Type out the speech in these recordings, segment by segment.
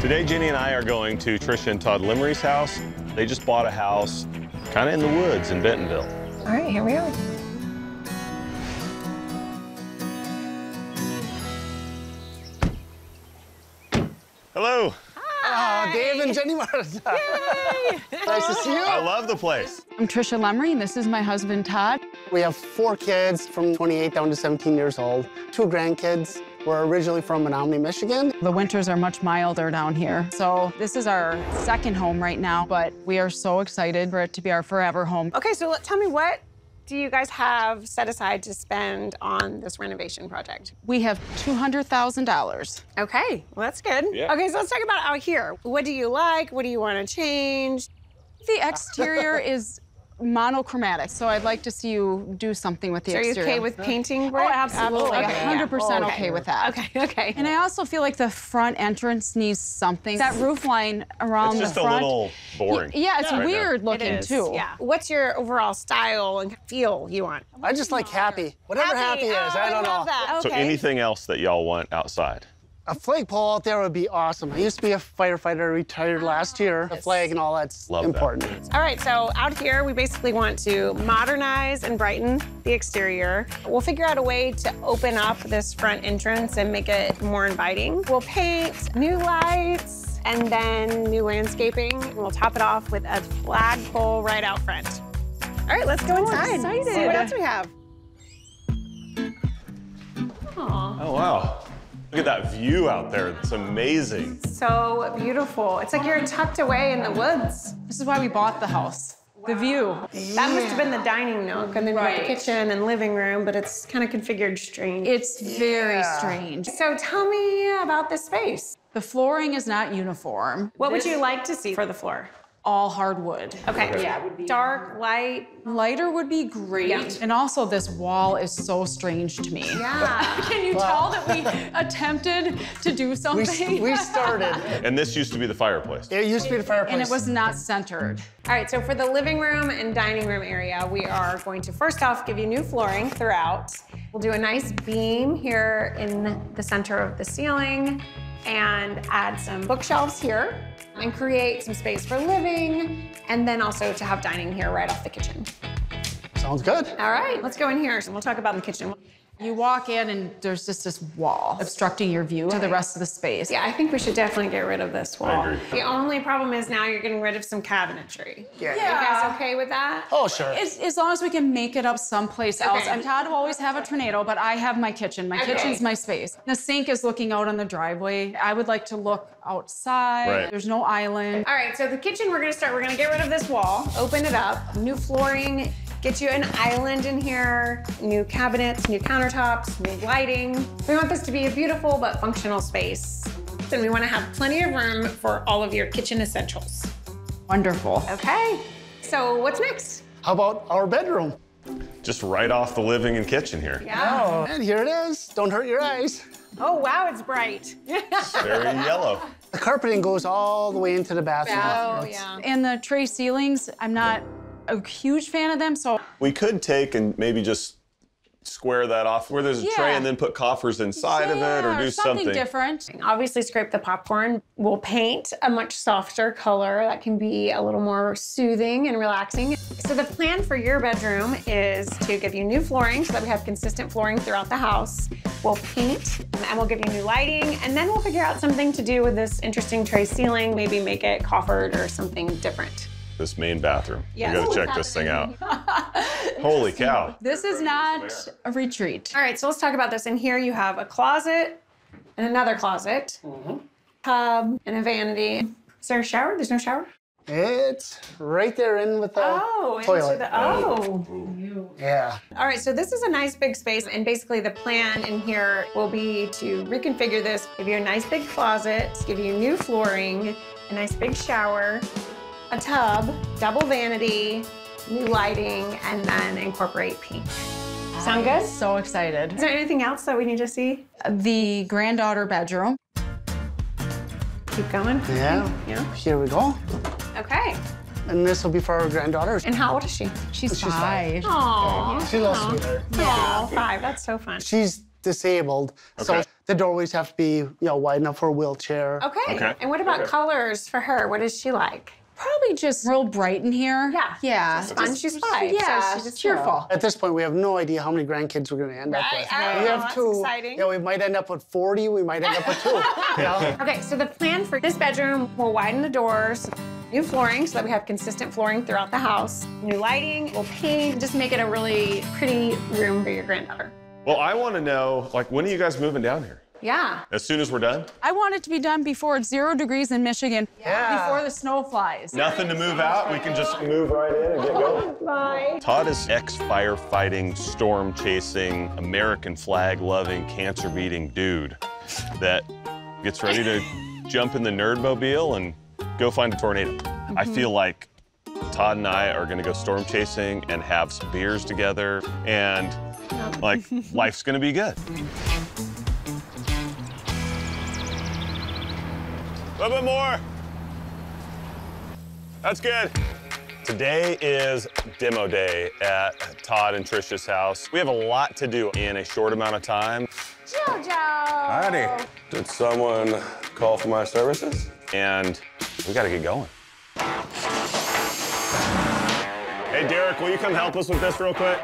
Today, Jenny and I are going to Tricia and Todd Limmery's house. They just bought a house kind of in the woods in Bentonville. All right, here we are. Hello. Hi. Dave and Jenny Martha. Yay! Nice to see you. I love the place. I'm Tricia Limmery, and this is my husband, Todd. We have 4 kids from 28 down to 17 years old, 2 grandkids. We're originally from Menominee, Michigan. The winters are much milder down here, so this is our second home right now, but we are so excited for it to be our forever home. Okay, so tell me, what do you guys have set aside to spend on this renovation project? We have $200,000. Okay, well, that's good. Yeah. Okay, so let's talk about out here. What do you like? What do you want to change? The exterior is monochromatic, so I'd like to see you do something with the So are you exterior. okay with painting Oh, brick? absolutely. Okay, yeah. 100% okay with that. Okay, okay. And I also feel like the front entrance needs something. That roof line around It's just the a front. little boring. Yeah, it's right now. weird It looking is, too. yeah. What's your overall style and feel you want? I just like happy. Whatever happy is, Oh, I don't love know. that. So Okay. anything else that y'all want outside? A flagpole out there would be awesome. I used to be a firefighter, retired last year. The flag and all that's Love that. important. All right, so out here, we basically want to modernize and brighten the exterior. We'll figure out a way to open up this front entrance and make it more inviting. We'll paint new lights and then new landscaping. We'll top it off with a flagpole right out front. All right, let's go inside. excited. See what else we have. Aw. Oh, wow. Look at that view out there. It's amazing. So beautiful. It's like you're tucked away in the woods. This is why we bought the house. The view. That must have been the dining nook, and then you have the Right. kitchen and living room, but it's kind of configured strange. It's very strange. So tell me about this space. The flooring is not uniform. What would you like to see for the floor? All hardwood. Okay. Yeah, dark, light. Lighter would be great. Yeah. And also this wall is so strange to me. Yeah. Can you tell that we attempted to do something? We started. And this used to be the fireplace. It used to be the fireplace. And it was not centered. All right, so for the living room and dining room area, we are going to first off give you new flooring throughout. We'll do a nice beam here in the center of the ceiling and add some bookshelves here and create some space for living, and then also to have dining here right off the kitchen. Sounds good. All right, let's go in here and we'll talk about the kitchen. You walk in and there's just this wall obstructing your view to the rest of the space. Yeah, I think we should definitely get rid of this wall. I agree. The only problem is now you're getting rid of some cabinetry. Yeah. You guys okay with that? Oh, sure. As long as we can make it up someplace else. Okay. And Todd will always have a tornado, but I have my kitchen. My kitchen's my space. The sink is looking out on the driveway. I would like to look outside. Right. There's no island. All right, so the kitchen, we're gonna get rid of this wall, open it up, new flooring, get you an island in here, new cabinets, new countertops, new lighting. We want this to be a beautiful but functional space. Then we wanna have plenty of room for all of your kitchen essentials. Wonderful. Okay, so what's next? How about our bedroom? Just right off the living and kitchen here. Yeah. Oh, and here it is. Don't hurt your eyes. Oh, wow, it's bright. It's very yellow. The carpeting goes all the way into the bathroom. Oh, It's- yeah. And the tray ceilings, I'm not a huge fan of them, so We could take and maybe just square that off where there's a tray Yeah. and then put coffers inside of it, or yeah, do something different. Obviously scrape the popcorn. We'll paint a much softer color that can be a little more soothing and relaxing. So the plan for your bedroom is to give you new flooring so that we have consistent flooring throughout the house. We'll paint and we'll give you new lighting, and then we'll figure out something to do with this interesting tray ceiling, maybe make it coffered or something different. This main bathroom. Yes. We gotta check this thing out. Holy cow. This is not a retreat. All right, so let's talk about this. In here you have a closet and another closet, tub and a vanity. Is there a shower? There's no shower? It's right there in with the toilet. Yeah. All right, so this is a nice big space, and basically the plan in here will be to reconfigure this, give you a nice big closet, give you new flooring, a nice big shower, a tub, double vanity, new lighting, and then incorporate pink. Sound good? So excited. Is there anything else that we need to see? The granddaughter bedroom. Keep going. Yeah. Yeah. Here we go. Okay. And this will be for our granddaughter. And how old is she? She's She's 5. Aww. She loves sweetheart. Aw, 5. That's so fun. She's disabled, so Okay. The doorways have to be, wide enough for a wheelchair. Okay. And what about colors for her? What does she like? Probably just real bright in here. Yeah. Yeah. She's fun. She's 5. Yeah, So she's just cheerful. At this point, we have no idea how many grandkids we're going to end up with. Oh, We have that's 2. exciting. Yeah, we might end up with 40. We might end up with 2. Okay, so the plan for this bedroom, we'll widen the doors, new flooring so that we have consistent flooring throughout the house, new lighting, we'll paint, just make it a really pretty room for your granddaughter. Well, I want to know, like, when are you guys moving down here? Yeah. As soon as we're done? I want it to be done before it's 0 degrees in Michigan. Yeah. Before the snow flies. Nothing to move out. We can just move right in and get going. Bye. Todd is ex-firefighting, storm-chasing, American flag-loving, cancer-beating dude that gets ready to jump in the Nerdmobile and go find a tornado. I feel like Todd and I are gonna go storm chasing and have some beers together, and like, life's gonna be good. A little bit more. That's good. Today is demo day at Todd and Trisha's house. We have a lot to do in a short amount of time. Jojo. Howdy. Did someone call for my services? And we gotta get going. Hey, Derek, will you come help us with this real quick?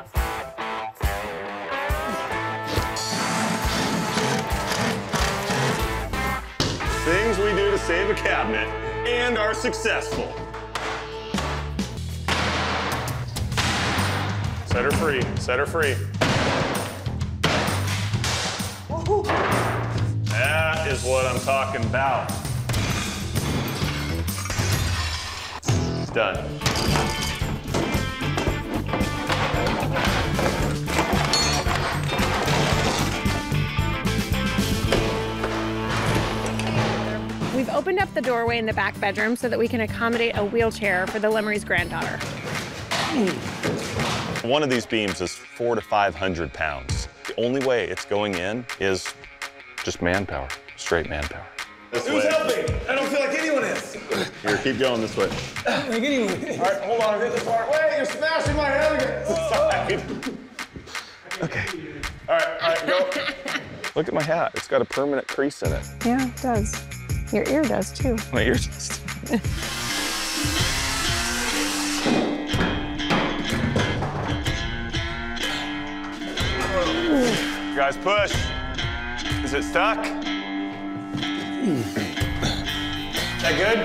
Things we do to save a cabinet and are successful. Set her free, set her free. That is what I'm talking about. It's done. We've opened up the doorway in the back bedroom so that we can accommodate a wheelchair for the Lemry's granddaughter. One of these beams is 400 to 500 pounds. The only way it's going in is just manpower, straight manpower. Who's helping? I don't feel like anyone is. Here, keep going this way. Like anyone. All right, hold on, get this part. Wait, you're smashing my head again. Okay. All right, go. Look at my hat. It's got a permanent crease in it. Yeah, it does. Your ear does too. My ear just. Guys, push. Is it stuck? Is that good?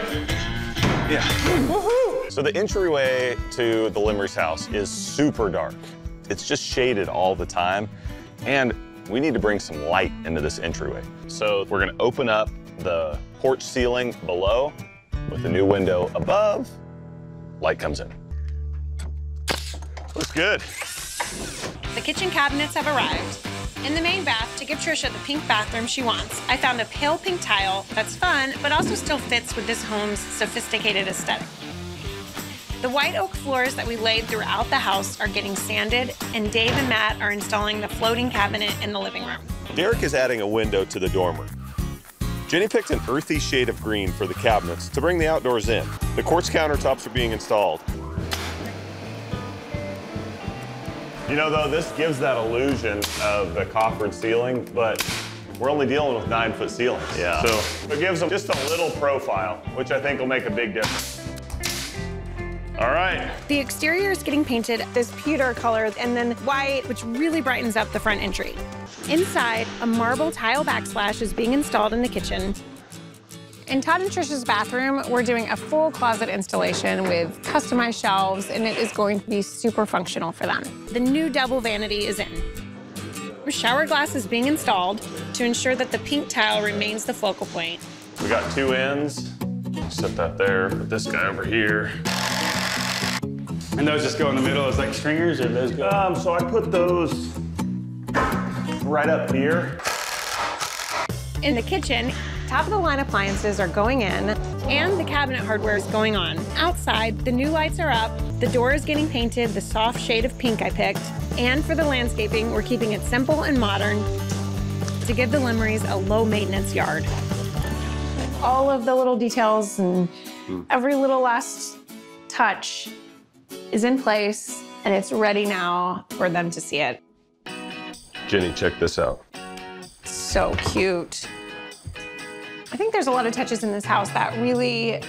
Yeah. Woohoo! So the entryway to the Lemry's house is super dark. It's just shaded all the time, and we need to bring some light into this entryway. So we're gonna open up the porch ceiling below with a new window above. Light comes in. Looks good. The kitchen cabinets have arrived. In the main bath, to give Trisha the pink bathroom she wants, I found a pale pink tile that's fun, but also still fits with this home's sophisticated aesthetic. The white oak floors that we laid throughout the house are getting sanded, and Dave and Matt are installing the floating cabinet in the living room. Derek is adding a window to the dormer. Jenny picked an earthy shade of green for the cabinets to bring the outdoors in. The quartz countertops are being installed. You know, though, this gives that illusion of the coffered ceiling, but we're only dealing with 9-foot ceilings. Yeah. So it gives them just a little profile, which I think will make a big difference. All right. The exterior is getting painted this pewter color and then white, which really brightens up the front entry. Inside, a marble tile backsplash is being installed in the kitchen. In Todd and Trisha's bathroom, we're doing a full closet installation with customized shelves, and it is going to be super functional for them. The new double vanity is in. A shower glass is being installed to ensure that the pink tile remains the focal point. We got 2 ends. Set that there, put this guy over here. And those just go in the middle as like stringers, or those go? So I put those right up here. In the kitchen, top-of-the-line appliances are going in, and the cabinet hardware is going on. Outside, the new lights are up, the door is getting painted the soft shade of pink I picked, and for the landscaping, we're keeping it simple and modern to give the Lemrys a low-maintenance yard. All of the little details and every little last touch is in place, and it's ready now for them to see it. Jenny, check this out. So So cute. I think there's a lot of touches in this house that really,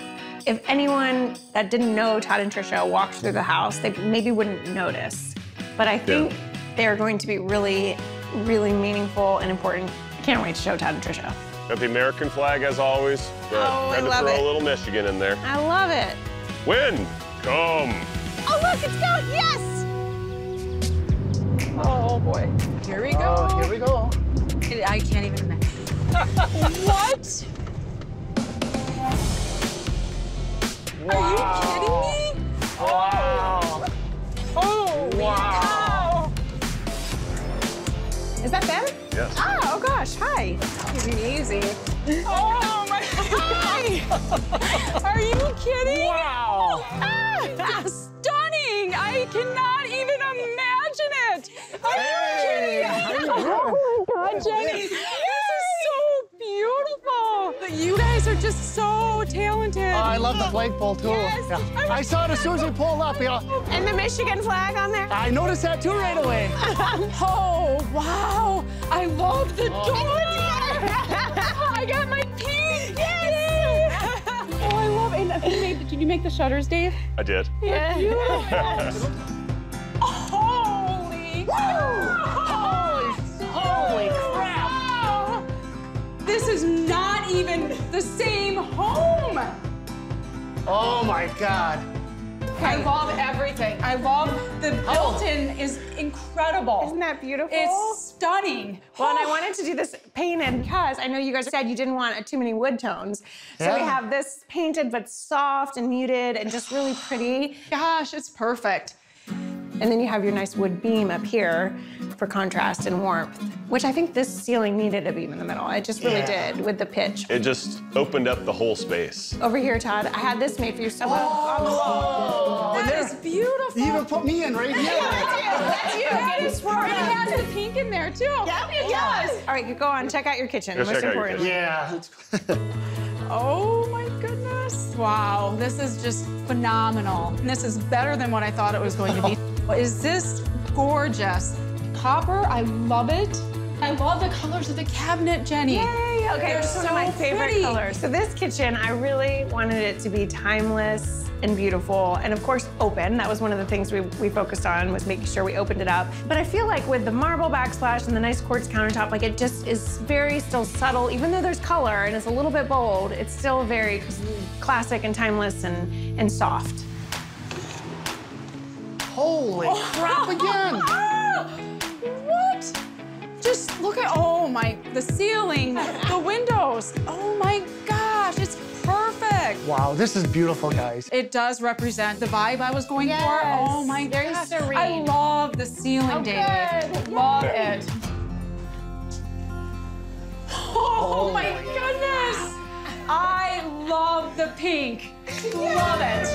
if anyone that didn't know Todd and Trisha walked through the house, they maybe wouldn't notice. But I think they're going to be really, really meaningful and important. I can't wait to show Todd and Trisha. Got the American flag as always, but I had to love throw it. a little Michigan in there. I love it. Win, come. Oh, look, it's going, yes! Oh boy. Here we go. Oh, here we go. I can't even imagine. What? Are you kidding me? Wow. Oh, wow. Is that them? Yes. Oh gosh, hi. Easy. Oh my God. Are you kidding? Wow. Stunning. I cannot even imagine it. Are you kidding? Oh my God, Jenny. This is so beautiful. You guys are just so talented. I love the flagpole too. Yes. Yeah. I saw it as soon as we pulled up, you know. And the Michigan flag on there? I noticed that too right away. Oh, wow. I love the door. I got my pink. Yes. Oh, I love it. Did you make the shutters, Dave? I did. Yeah. Holy. Holy crap. Wow. This is not even the same home. Oh my God. I love everything. I love the built-in is incredible. Isn't that beautiful? It's stunning. Well, and I wanted to do this painted because I know you guys said you didn't want too many wood tones. So we Yeah. have this painted but soft and muted and just really pretty. Gosh, it's perfect. And then you have your nice wood beam up here for contrast and warmth, which I think this ceiling needed a beam in the middle. It just really did with the pitch. It just opened up the whole space. Over here, Todd, I had this made for you. On the wall. That is beautiful. You even put me in right here. That's you. That is right. It has the pink in there too. Yep, it does. All right, go on. Check out your kitchen. Go Most check out your importantly. Yeah. Oh my goodness. Wow, this is just phenomenal. And this is better than what I thought it was going to be. Is this gorgeous? Copper, I love it. I love the colors of the cabinet, Jenny. Yay! Okay, They're this is one so of my favorite pretty. colors. So this kitchen, I really wanted it to be timeless and beautiful, and of course, open. That was one of the things we focused on, was making sure we opened it up. But I feel like with the marble backsplash and the nice quartz countertop, like it just is very still subtle. Even though there's color and it's a little bit bold, it's still very classic and timeless and soft. Holy crap again. What? Just look at, the ceiling, the windows. Oh my gosh, it's perfect. Wow, this is beautiful, guys. It does represent the vibe I was going Yes, for. Oh my very gosh. serene. I love the ceiling, David. good. Love it. Oh my goodness. I love the pink. Love it.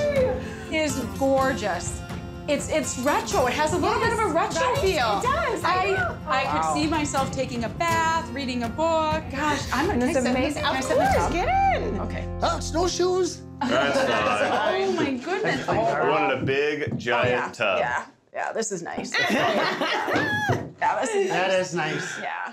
It is gorgeous. It's retro. It has a little bit of a retro feel. It does. I could see myself taking a bath, reading a book. Gosh, It's amazing. Of course, get in. Okay. Snowshoes. That's fine. Oh my goodness. I wanted a big, giant tub. Yeah, this is nice. Yeah, this is nice. That is nice. Yeah.